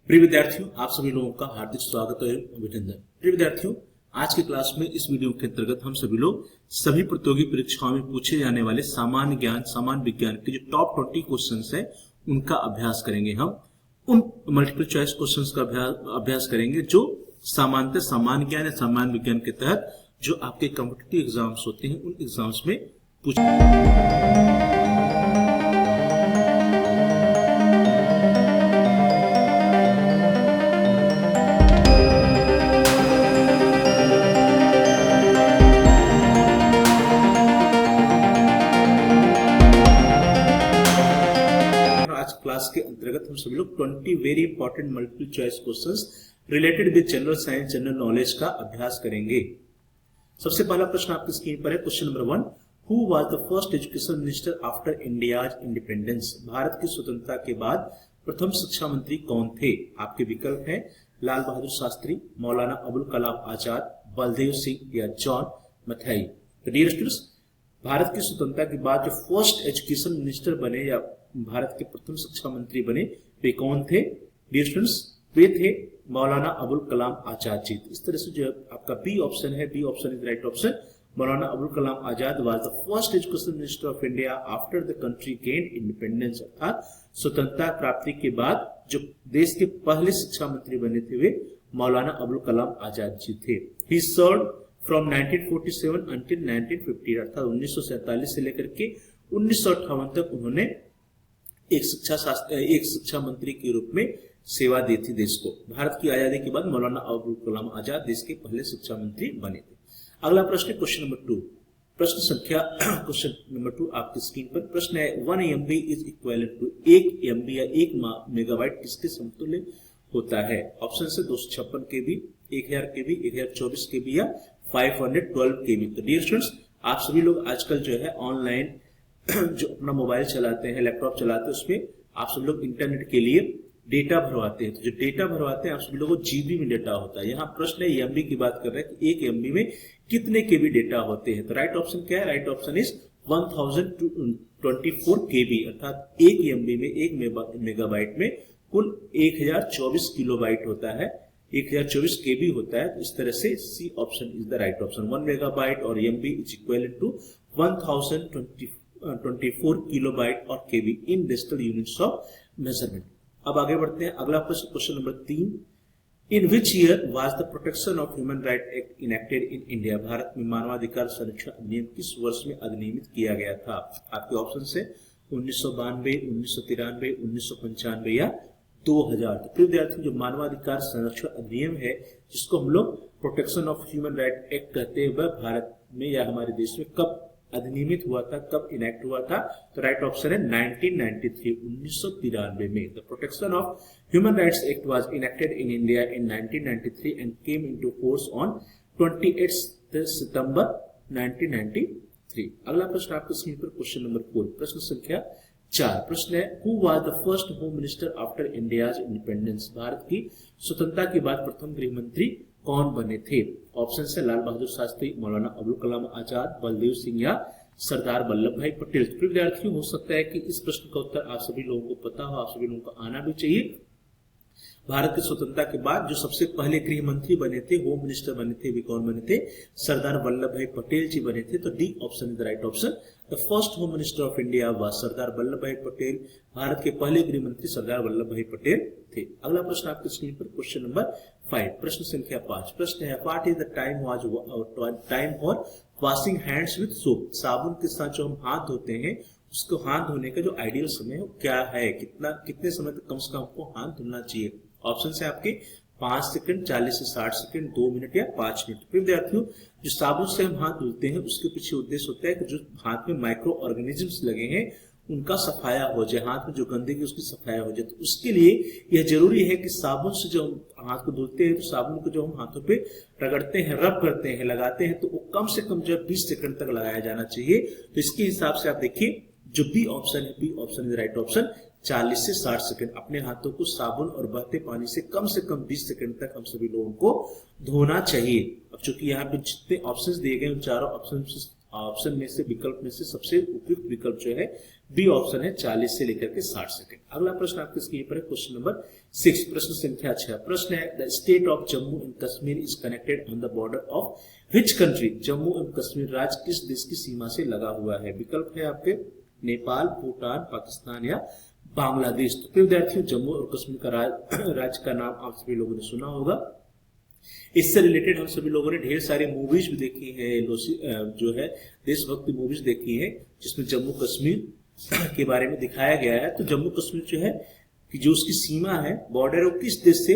प्रिय विद्यार्थियों, आप सभी लोगों का हार्दिक स्वागत और अभिनंदन। प्रिय विद्यार्थियों, आज की क्लास में इस वीडियो के अंतर्गत हम सभी लोग सभी प्रतियोगी परीक्षाओं में पूछे जाने वाले सामान्य ज्ञान, सामान्य विज्ञान के जो टॉप 20 क्वेश्चंस है उनका अभ्यास करेंगे। हम उन मल्टीपल चॉइस क्वेश्चंस का अभ्यास करेंगे जो सामान्यतः सामान्य ज्ञान या सामान्य विज्ञान के तहत जो आपके कॉम्पिटिटिव एग्जाम्स होते हैं उन एग्जाम्स में पूछे। क्लास के अंतर्गत हम सभी लोग 20 very important multiple choice questions related with general science, general knowledge का अभ्यास करेंगे। सबसे पहला प्रश्न आपकी स्क्रीन पर है, question number 1। Who was the first education minister after India's independence? Bharat की स्वतंत्रता के बाद प्रथम शिक्षा मंत्री कौन थे? आपके विकल्प है लाल बहादुर शास्त्री, मौलाना अबुल कलाम आजाद, बलदेव सिंह या जॉन मथाई। तो डियर स्टूडेंट्स, भारत की स्वतंत्रता के बाद जो फर्स्ट एजुकेशन मिनिस्टर बने या भारत के प्रथम शिक्षा मंत्री बने वे कौन थे? डियर स्टूडेंट्स, वे थे मौलाना अबुल कलाम आजाद जी। इस तरह से जो आपका बी ऑप्शन है, B option is right option. Maulana Abul Kalam Azad was the first education minister of India after the country gain independence, अर्थात स्वतंत्रता प्राप्ति के बाद जो देश के पहले शिक्षा मंत्री बने थे वे मौलाना अबुल कलाम आजाद जी थे। ही सर्व्ड फ्रॉम 1947 until 1950, अर्थात 1947 से लेकर के 1958 तक उन्होंने एक शिक्षा मंत्री के रूप में सेवा दी थी देश को। भारत की आजादी के बाद मौलाना अबुल कलाम आजाद देश के पहले शिक्षा मंत्री बने थे। अगला प्रश्न क्वेश्चन नंबर 2, प्रश्न संख्या क्वेश्चन नंबर 2 आपकी स्क्रीन पर प्रश्न है, 1 MB is equivalent to 1 MB या 1 मेगाबाइट किसके समतुल्य होता है? ऑप्शन से 256 KB, 1000 KB, 1024 KB या 512 KB। तो डियर स्टूडेंट्स, आप सभी लोग आजकल जो है ऑनलाइन जो अपना मोबाइल चलाते हैं, लैपटॉप चलाते हैं, उसमें आप सब लोग इंटरनेट के लिए डेटा भरवाते हैं। तो जो डेटा भरवाते हैं आप सभी लोगों को जीबी में डेटा होता है। यहाँ प्रश्न है एमबी की बात कर रहे हैं कि 1 MB में कितने केबी डेटा होते हैं? तो राइट ऑप्शन क्या है? राइट ऑप्शन इज 1024 KB, अर्थात 1 MB में 1 मेगाबाइट में कुल 1024 किलोबाइट होता है, 1024 KB होता है। तो इस तरह से C option is the right option. 1 megabyte और MB is equal to 1024 kilobyte और KB in digital units of measurement. अब आगे बढ़ते हैं, अगला प्रश्न question number 3। In which year was the protection of human right act enacted in India? Bharat में मानवाधिकार संरक्षण अधिनियम किस वर्ष में अधिनियमित किया गया था? आपके ऑप्शन से 1992, 1993, 1995 या 2000। तो प्रिय विद्यार्थियों, जो मानवाधिकार संरक्षण अधिनियम है जिसको हम लोग protection of human right act कहते हैं, वह भारत में या हमारे देश में कब अधिनियमित हुआ था, कब इनेक्ट हुआ था? तो राइट ऑप्शन है 1993, 1993 में। The protection of human rights act was enacted in India in 1993 and came into force on 28 सितंबर 1993। अगला प्रश्न आपके स्क्रीन पर क्वेश्चन नंबर 4, प्रश्न संख्या 4। प्रश्न है, who was the first home minister after India's independence? Bharat की स्वतंत्रता के बाद प्रथम गृह मंत्री कौन बने थे? ऑप्शन से लाल बहादुर शास्त्री, मौलाना अबुल कलाम आजाद, बलदेव सिंह या सरदार वल्लभ भाई पटेल। तो विद्यार्थियों, हो सकता है कि इस प्रश्न का उत्तर आप सभी लोगों को पता हो, आप सभी लोगों को आना भी चाहिए। भारत की स्वतंत्रता के बाद जो सबसे पहले गृह मंत्री बने थे, होम मिनिस्टर बने थे, वे कौन बने थे? सरदार वल्लभ भाई पटेल जी बने थे। तो D option is the right option. The first home minister of India was Sardar Vallabh Bhai Patel. Bharat के पहले गृह मंत्री सरदार वल्लभ भाई पटेल थे। अगला प्रश्न आपके स्क्रीन पर क्वेश्चन नंबर 5, प्रश्न संख्या 5। प्रश्न है, what is the time for washing hands with soap? साबुन के साथ जो हम हाथ धोते हैं उसको हाथ धोने का जो आइडियल समय है क्या है? कितने समय तक कम से कम हमको हाथ धोना चाहिए? ऑप्शन है आपके 5 सेकंड, 40 से 60 सेकंड, 2 मिनट या 5 मिनट। फिर विद्यार्थियों, जो साबुन से हम हाथ धुलते हैं उसके पीछे उद्देश्य होता है कि जो हाथ में माइक्रो ऑर्गेनिजम्स लगे हैं उनका सफाया हो जाए, हाथ में जो गंदगी उसकी सफाया हो जाए। तो उसके लिए यह जरूरी है कि साबुन से जो हम हाथ को धुलते हैं तो साबुन को जो हम हाथों पे रगड़ते हैं, रब करते हैं, लगाते हैं, तो वो कम से कम जो 20 सेकंड तक लगाया जाना चाहिए। तो इसके हिसाब से आप देखिए, जो बी ऑप्शन है, B option is right option. 40 से 60 सेकंड अपने हाथों को साबुन और बहते पानी से कम 20 सेकंड तक हम सभी लोगों को धोना चाहिए। अब चूंकि यहाँ पे जितने ऑप्शंस दिए गए उन चारों ऑप्शन में से विकल्प में से सबसे उपयुक्त विकल्प जो है बी ऑप्शन है 40 से लेकर के 60 सेकंड। अगला प्रश्न आपके स्क्रीन पर है क्वेश्चन नंबर 6, प्रश्न संख्या 6। प्रश्न है the state of Jammu and Kashmir is connected on the border of which country. Jammu and Kashmir राज्य किस देश की सीमा से लगा हुआ है। विकल्प है आपके नेपाल, भूटान, पाकिस्तान या बांग्लादेश। तो विद्यार्थियों जम्मू और कश्मीर का राज्य का नाम आप सभी लोगों ने सुना होगा। इससे रिलेटेड हम सभी लोगों ने ढेर सारी मूवीज भी देखी है, जो है देशभक्ति मूवीज देखी है जिसमें जम्मू कश्मीर के बारे में दिखाया गया है। तो जम्मू कश्मीर जो है कि जो उसकी सीमा है, बॉर्डर है, वो किस देश से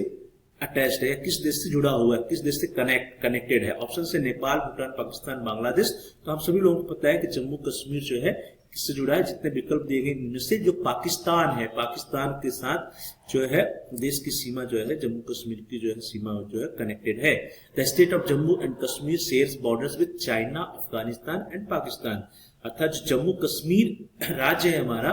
अटैच्ड है या किस देश से जुड़ा हुआ है, किस देश से कनेक्टेड है। ऑप्शन से नेपाल, भूटान, पाकिस्तान, बांग्लादेश। तो हम सभी लोगों को पता है कि जम्मू कश्मीर जो है किससे जुड़ा है। जितने विकल्प दिए गए इनमें से जो पाकिस्तान है, पाकिस्तान के साथ जो है देश की सीमा जो है जम्मू कश्मीर की जो है सीमा जो है कनेक्टेड है। The state of Jammu and Kashmir shares borders with China, Afghanistan and Pakistan. अर्थात जो जम्मू कश्मीर राज्य है हमारा,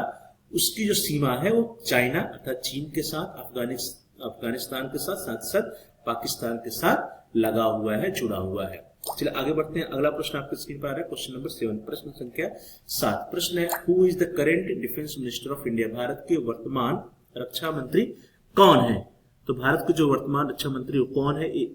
उसकी जो सीमा है वो चाइना अर्थात चीन के साथ, अफगानिस्तान के साथ, साथ साथ पाकिस्तान के साथ लगा हुआ है, जुड़ा हुआ है। चलिए आगे बढ़ते हैं। अगला प्रश्न आपके स्क्रीन पर आ रहा है क्वेश्चन नंबर 7, प्रश्न संख्या 7। प्रश्न है who is the current defence minister of India. Bharat के वर्तमान रक्षा मंत्री कौन है। तो भारत के जो वर्तमान रक्षा मंत्री कौन है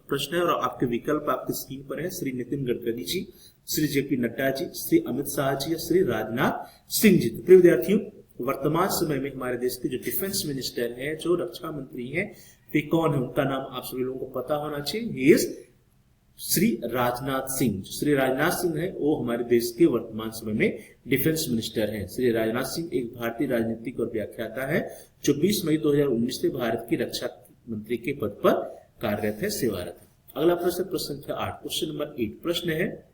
प्रश्न है, और आपके विकल्प आपके स्क्रीन पर है। श्री नितिन गडकरी जी, श्री जेपी नड्डा जी, श्री अमित शाह जी या श्री राजनाथ सिंह जी। तो विद्यार्थियों वर्तमान समय में हमारे देश के जो डिफेंस मिनिस्टर है, जो रक्षा मंत्री है, वे कौन है, उनका नाम आप सभी लोगों को पता होना चाहिए। He is Shri Rajnath Singh. श्री राजनाथ सिंह है वो हमारे देश के वर्तमान समय में डिफेंस मिनिस्टर हैं। श्री राजनाथ सिंह एक भारतीय राजनीतिक और व्याख्याता है जो 20 मई 2019 से भारत की रक्षा मंत्री के पद पर कार्यरत है, सेवारत है। अगला प्रश्न प्रश्न संख्या 8, क्वेश्चन नंबर 8। प्रश्न है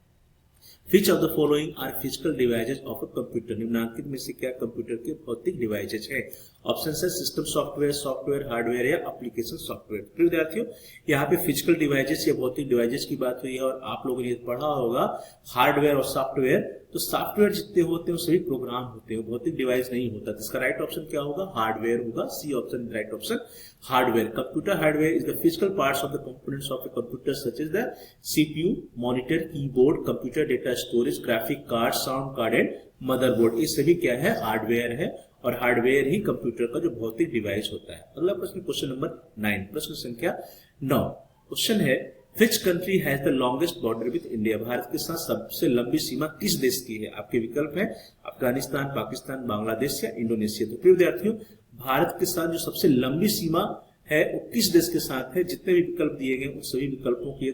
Which of the following are physical devices of a computer। निम्नलिखित में से क्या कंप्यूटर के भौतिक डिवाइसेज है। ऑप्शन है सिस्टम सॉफ्टवेयर, सॉफ्टवेयर हार्डवेयर या एप्लीकेशन सॉफ्टवेयर। तो विद्यार्थियों यहाँ पे फिजिकल डिवाइसेज या भौतिक डिवाइसेज की बात हुई है और आप लोगों ने पढ़ा होगा हार्डवेयर और सॉफ्टवेयर। तो सॉफ्टवेयर जितने होते हैं वो सभी प्रोग्राम होते हैं, भौतिक डिवाइस नहीं होता। तो इसका राइट ऑप्शन क्या होगा, हार्डवेयर होगा। C option right option hardware. Computer hardware is the physical parts of the components of a computer such as the CPU, monitor, keyboard, computer data storage, graphic card, sound card and motherboard. ये सभी क्या है, hardware है और hardware ही computer का जो भौतिक device होता है। अगला प्रश्न क्वेश्चन नंबर 9, प्रश्न संख्या 9। क्वेश्चन है Which country has the longest border with India। Bharat के साथ सबसे लंबी सीमा किस देश की है। आपके विकल्प है अफगानिस्तान, पाकिस्तान, बांग्लादेश या इंडोनेशिया। तो विद्यार्थियों भारत के साथ जो सबसे लंबी सीमा है वो किस देश के साथ है। जितने भी विकल्प दिए गए उन सभी विकल्पों के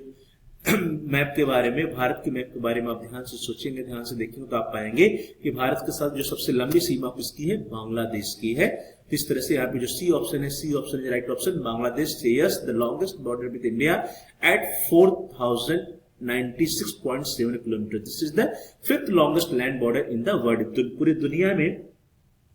मैप के बारे में, भारत के मैप के बारे में आप ध्यान से सोचेंगे, ध्यान से देखेंगे तो आप पाएंगे कि भारत के साथ जो सबसे लंबी सीमा किसकी है, बांग्लादेश की है। इस तरह से यहाँ पे जो सी ऑप्शन है, C option is right option. Bangladesh shares the longest border with India at 4096.7 kilometre. This is the 5th longest land border in the world. पूरी दुनिया में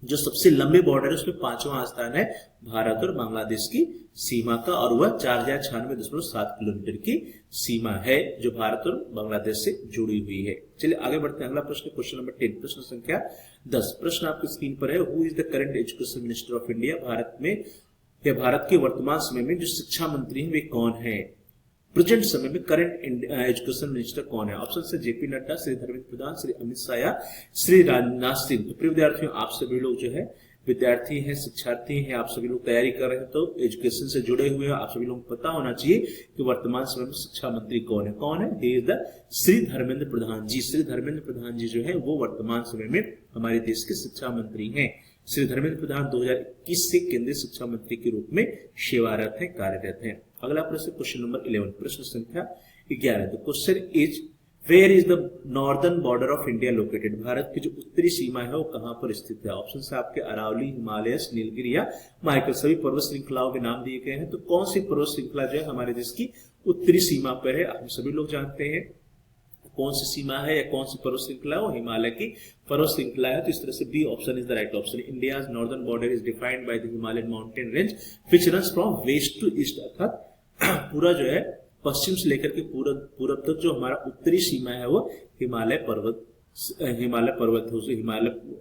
जो सबसे लंबे बॉर्डर है उसमें 5वां स्थान है भारत और बांग्लादेश की सीमा का, और वह 4096.7 किलोमीटर की सीमा है जो भारत और बांग्लादेश से जुड़ी हुई है। चलिए आगे बढ़ते हैं। अगला प्रश्न क्वेश्चन नंबर 10, प्रश्न संख्या 10। प्रश्न आपकी स्क्रीन पर है who is the current education minister of India. Bharat में या भारत के वर्तमान समय में जो शिक्षा मंत्री हैं वे कौन है। प्रेजेंट समय में करंट एजुकेशन मिनिस्टर कौन है। ऑप्शन से जेपी नड्डा, श्री धर्मेंद्र प्रधान, श्री अमित शाह या श्री राजनाथ सिंह। तो प्रिय विद्यार्थियों आप सभी लोग जो है विद्यार्थी हैं, शिक्षार्थी हैं, आप सभी लोग तैयारी कर रहे हैं तो एजुकेशन से जुड़े हुए हैं। आप सभी लोगों को पता होना चाहिए कि वर्तमान समय में शिक्षा मंत्री कौन है। कौन है, he is the Shri Dharmendra Pradhan ji. Shri Dharmendra Pradhan ji जो है वो वर्तमान समय में हमारे देश के शिक्षा मंत्री हैं। श्री धर्मेंद्र प्रधान 2021 से केंद्रीय शिक्षा मंत्री के रूप में सेवारत है, कार्यरत है। अगला प्रश्न क्वेश्चन नंबर 11, प्रश्न संख्या 11। The question is where is the northern border of India located. भारत की जो उत्तरी सीमा है वो कहां पर स्थित है। ऑप्शन से आपके अरावली, हिमालयस, नीलगिरी या माइकल, सभी पर्वत श्रृंखलाओं के नाम दिए गए हैं। तो कौन सी पर्वत श्रृंखला जो है हमारे देश की उत्तरी सीमा पर है, हम सभी लोग जानते हैं कौन सी सीमा है या कौन सी पर्वत श्रृंखला है, वो हिमालय की पर्वत श्रृंखला है। तो इस तरह से B option is the right option. India's northern border is defined by the Himalayan mountain range which runs from west to east. अर्थात पूरा जो है पश्चिम से लेकर के पूरब तक जो हमारा उत्तरी सीमा है वो हिमालय पर्वत है। हिमालय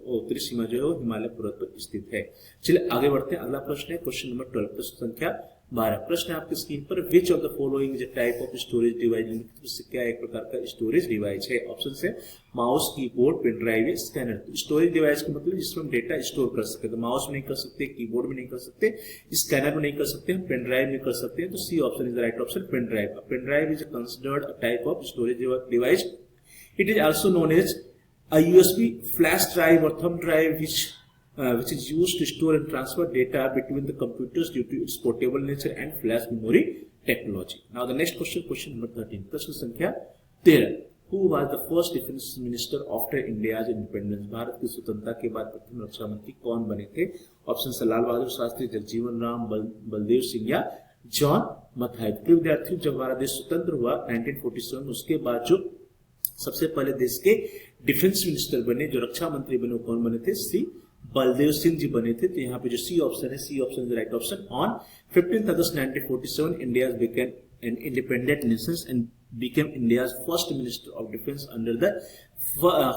उत्तरी सीमा जो है वो हिमालय पर्वत पर स्थित है। चलिए आगे बढ़ते हैं। अगला प्रश्न है क्वेश्चन नंबर 12, प्रश्न संख्या 12। प्रश्न है आपकी स्क्रीन पर, which of the following is a type of storage device, क्या एक प्रकार का स्टोरेज डिवाइस है? ऑप्शन है माउस, कीबोर्ड, पेन ड्राइव या स्कैनर। तो स्टोरेज डिवाइस का मतलब जिसमें हम डेटा स्टोर कर सकते हैं, तो माउस में नहीं कर सकते, कीबोर्ड में नहीं कर सकते, स्कैनर में नहीं कर सकते, हम पेन ड्राइव में कर सकते हैं। तो C option is the right option, pen drive. Pen drive is considered a type of storage device. It is also known as a USB flash drive or thumb drive which is used to store and transfer data between the computers due to its portable nature and flash memory technology. Now the next question, question number 13. प्रश्न संख्या 13. Who was the first defense minister after India's independence? Bharat की स्वतंत्रता के बाद प्रथम रक्षा मंत्री कौन बने थे? ऑप्शन है लाल बहादुर शास्त्री, जगजीवन राम, बलदेव सिंह या जॉन मथाई। विद्यार्थियों, जब हमारा देश स्वतंत्र हुआ 1947, उसके बाद जो सबसे पहले देश के डिफेंस मिनिस्टर बने, जो रक्षा मंत्री बने, वो कौन बने थे? श्री बलदेव सिंह जी बने थे। तो यहाँ पे जो सी ऑप्शन है, C option is the right option. On 15 August 1947 India became an independent nation and became India's first minister of defence under the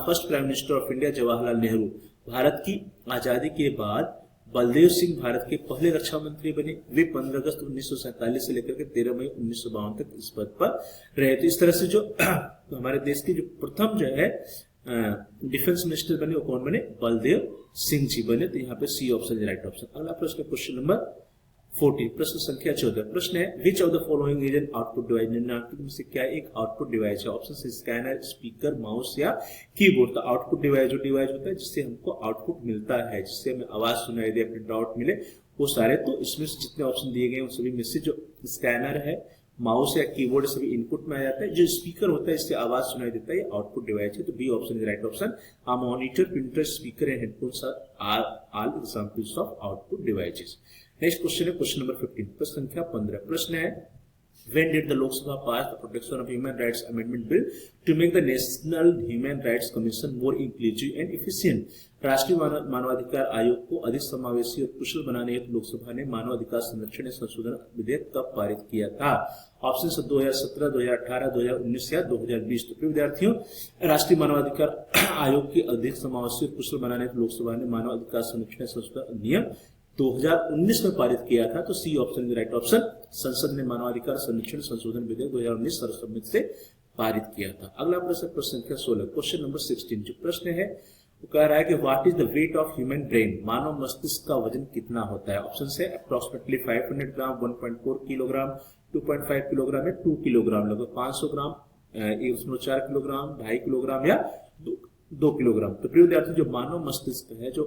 first prime minister of India Jawaharlal Nehru. भारत की आजादी के बाद बलदेव सिंह भारत के पहले रक्षा मंत्री बने। वे 15 अगस्त 1947 से लेकर के 13 मई 1952 तक इस पद पर रहे। तो इस तरह से जो हमारे देश के जो प्रथम जो है डिफेंस मिनिस्टर बने, वो कौन बने? बलदेव सिंह जी बने। तो यहाँ पे सी ऑप्शन राइट ऑप्शन। अगला प्रश्न, क्वेश्चन नंबर 14। प्रश्न संख्या 14। प्रश्न है, which of the following is an output device? निम्नलिखित में से क्या एक आउटपुट डिवाइस है? ऑप्शन है स्कैनर, स्पीकर, माउस या कीबोर्ड। तो आउटपुट डिवाइस जो डिवाइस होता है जिससे हमको आउटपुट मिलता है, जिससे हमें आवाज सुनाई दे, प्रिंट आउट मिले, वो सारे। तो इसमें से जितने ऑप्शन दिए गए उन सभी में से जो स्कैनर है, माउस या कीबोर्ड सभी इनपुट में आ जाता है। जो स्पीकर होता है इससे आवाज सुनाई देता है, ये आउटपुट डिवाइस है। तो B option is right option. A monitor, printer, speaker and headphones are all examples of output devices. Next question है क्वेश्चन नंबर 15। प्रश्न संख्या 15। प्रश्न है, when did the Lok Sabha pass the Protection of Human Rights Amendment Bill to make the National Human Rights Commission more inclusive and efficient? राष्ट्रीय मानवाधिकार आयोग को अधिक समावेशी और कुशल बनाने हेतु लोकसभा ने मानवाधिकार संरक्षण संशोधन विधेयक कब पारित किया था? ऑप्शन है 2017, 2018, 2019 या 2020। तो विद्यार्थियों, राष्ट्रीय मानवाधिकार आयोग के अधिक समावेशी और कुशल बनाने हेतु लोकसभा ने मानवाधिकार संरक्षण संशोधन अधिनियम 2019 में पारित किया था। तो सी ऑप्शन राइट ऑप्शन। संसद ने मानवाधिकार संरक्षण संशोधन विधेयक 2019 सर्वसम्मति से पारित किया था। अगला प्रश्न, प्रश्न संख्या 16। Question number 16। जो प्रश्न है वो कह रहा है कि what is the weight of human brain? मानव मस्तिष्क का वजन कितना होता है? ऑप्शन है अप्रोक्सीमेटली 500 ग्राम, 1.4 किलोग्राम, 2.5 किलोग्राम या 2 किलोग्राम, लगभग 500 ग्राम, 1.4 किलोग्राम, 2.5 किलोग्राम या 2 किलोग्राम। तो प्रिय विद्यार्थी, जो मानव मस्तिष्क है, जो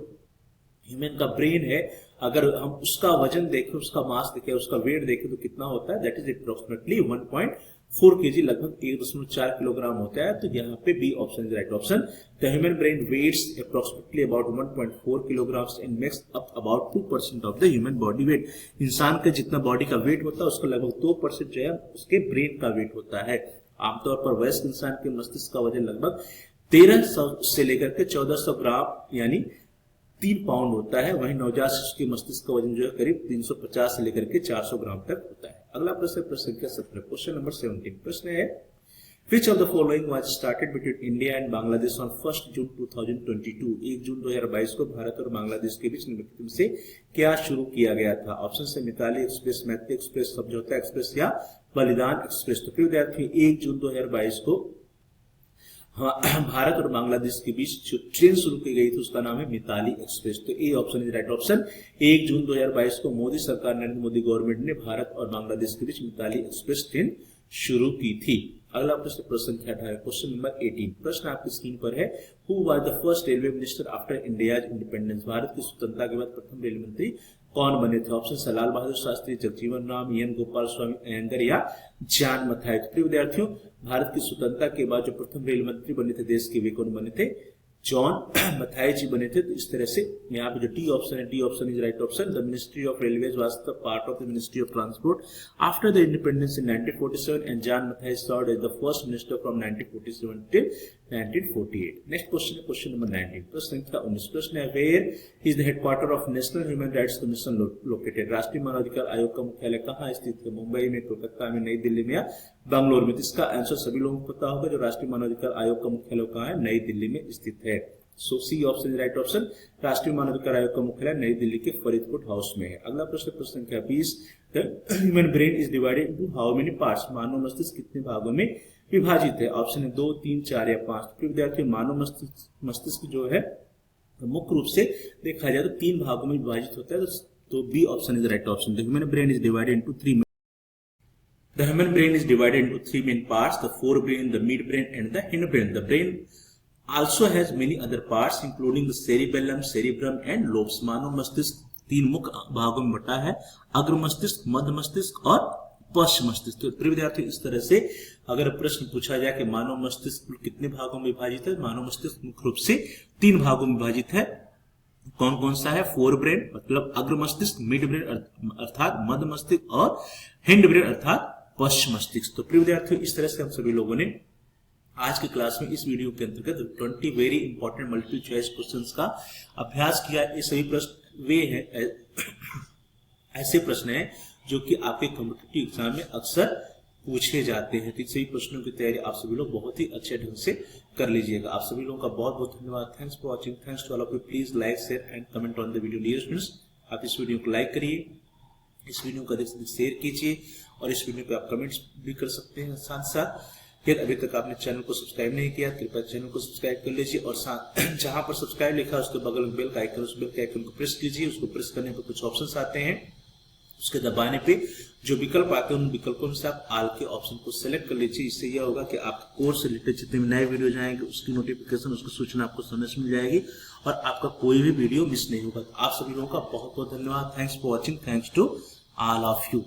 ह्यूमन का ब्रेन है, अगर हम उसका वजन देखें, उसका मास देखें, उसका वेट देखें तो कितना होता है? दैट इज अप्रोक्सीमेटली 1.4 kg, लगभग 1.4 किलोग्राम होता है। तो यहाँ पे B option is right option. The human brain weights approximately about 1.4 kilograms and makes up about 2% of the human body weight. इंसान का जितना बॉडी का वेट होता है उसका लगभग 2% जो है उसके ब्रेन का वेट होता है। आमतौर पर वयस्क इंसान के मस्तिष्क का वजन लगभग 1300 से लेकर के 1400 ग्राम यानी 3 पाउंड होता है। वहीं नवजात शिशु के मस्तिष्क का वजन जो है करीब 350 से लेकर के 400 ग्राम तक होता है। अगला प्रश्न, प्रश्न संख्या 17। Question number 17। प्रश्न है, which of the following was started between India and Bangladesh on 1 जून 2022? 1 जून 2022 को भारत और बांग्लादेश के बीच निम्नलिखित में से क्या शुरू किया गया था? ऑप्शन है मिताली एक्सप्रेस, मैत्री एक्सप्रेस, समझौता एक्सप्रेस या बलिदान एक्सप्रेस। तो विद्यार्थी, 1 जून 2022 को भारत और बांग्लादेश के बीच जो ट्रेन शुरू की गई थी उसका नाम है मिताली एक्सप्रेस। तो A option is right option. 1 जून 2022 को मोदी सरकार, नरेंद्र मोदी गवर्नमेंट ने भारत और बांग्लादेश के बीच मिताली एक्सप्रेस ट्रेन शुरू की थी। अगला प्रश्न, प्रश्न संख्या 18। Question number 18। प्रश्न आपकी स्क्रीन पर है, who was the first railway minister after India's independence? Bharat की स्वतंत्रता के बाद प्रथम रेल मंत्री कौन बने थे? ऑप्शन है लाल बहादुर शास्त्री, जगजीवन राम, एन गोपाल स्वामी अयंगर या जॉन मथाई। तो विद्यार्थियों, भारत की स्वतंत्रता के बाद जो प्रथम रेल मंत्री बने थे देश के, वे कौन बने थे? जॉन मथाई जी बने थे। तो इस तरह से यहाँ पे जो डी ऑप्शन है, D option is right option. The ministry of railways was the part of the ministry of transport after the independence in 1947 and John Mathai served as the first minister from 1947 till 1948। Next question है question number 19। प्रश्न संख्या 19। प्रश्न है, where is the headquarter of national human rights commission located? राष्ट्रीय मानवाधिकार आयोग का मुख्यालय कहाँ स्थित है? मुंबई में, कोलकाता में, नई दिल्ली में या बंगलोर में? तो इसका आंसर सभी लोगों को पता होगा। जो राष्ट्रीय मानवाधिकार आयोग का मुख्यालय कहाँ है? नई दिल्ली में स्थित है। सो सी ऑप्शन राइट ऑप्शन। राष्ट्रीय मानवाधिकार आयोग का मुख्यालय नई दिल्ली के फरीदकोट हाउस में है। अगला प्रश्न प्रश्न संख्या 20, the human brain is divided into how many parts, मानव मस्तिष्क कितने भागों में विभाजित है। ऑप्शन है 2, 3, 4 या 5। तो विद्यार्थियों मानव मस्तिष्क जो है मुख्य रूप से देखा जाए तो 3 भागों में विभाजित होता है, तो B option is right option. The human brain is divided into 3 The human brain is divided into 3 main parts: the forebrain, the midbrain, and the hindbrain. The brain also has many other parts, including the cerebellum, cerebrum, and lobes. मानव मस्तिष्क 3 मुख्य भागों में बटा है: अग्र मस्तिष्क, मध्य मस्तिष्क और पश्च मस्तिष्क। तो प्रिय विद्यार्थी, इस तरह से अगर प्रश्न पूछा जाए कि मानव मस्तिष्क कितने भागों में विभाजित है, मानव मस्तिष्क मुख्य रूप से 3 भागों में विभाजित है। कौन कौन सा है? फोर ब्रेन मतलब अग्र मस्तिष्क, मिड ब्रेन अर्थात मध्य मस्तिष्क और हिंड ब्रेन अर्थात पश्च मस्तिष्क। तो प्रिय विद्यार्थियों, इस तरह से हम सभी लोगों ने आज की क्लास में इस वीडियो के अंतर्गत 20 very important multiple choice questions का अभ्यास किया। ये सभी प्रश्न वे हैं ऐसे प्रश्न हैं जो कि आपके कॉम्पिटिटिव एग्जाम में अक्सर पूछे जाते हैं। तो सभी प्रश्नों की तैयारी आप सभी लोग बहुत ही अच्छे ढंग से कर लीजिएगा। आप सभी लोगों का बहुत बहुत धन्यवाद। Thanks for watching. Thanks to all of you. Please like, share and comment on the video. Dear students, आप इस वीडियो को लाइक करिए, इस वीडियो को अधिक से अधिक शेयर कीजिए और इस वीडियो पे आप कमेंट्स भी कर सकते हैं। साथ साथ फिर अभी तक आपने चैनल को सब्सक्राइब नहीं किया, कृपया चैनल को सब्सक्राइब कर लीजिए और साथ जहां पर सब्सक्राइब लिखा है उसके बगल में बेल का आइकन, उस बेल के आइकन को प्रेस कीजिए। उसको प्रेस करने पर कुछ ऑप्शंस आते हैं, उसके दबाने पे जो विकल्प आते हैं उन विकल्पों से आप आल के ऑप्शन को सिलेक्ट कर लीजिए। इससे यह होगा कि आपके कोर्स से रिलेटेड जितने भी नए वीडियो जाएंगे उसकी नोटिफिकेशन, उसकी सूचना आपको समय से मिल जाएगी और आपका कोई भी वीडियो मिस नहीं होगा। आप सभी लोगों का बहुत बहुत धन्यवाद। Thanks for watching. Thanks to all of you।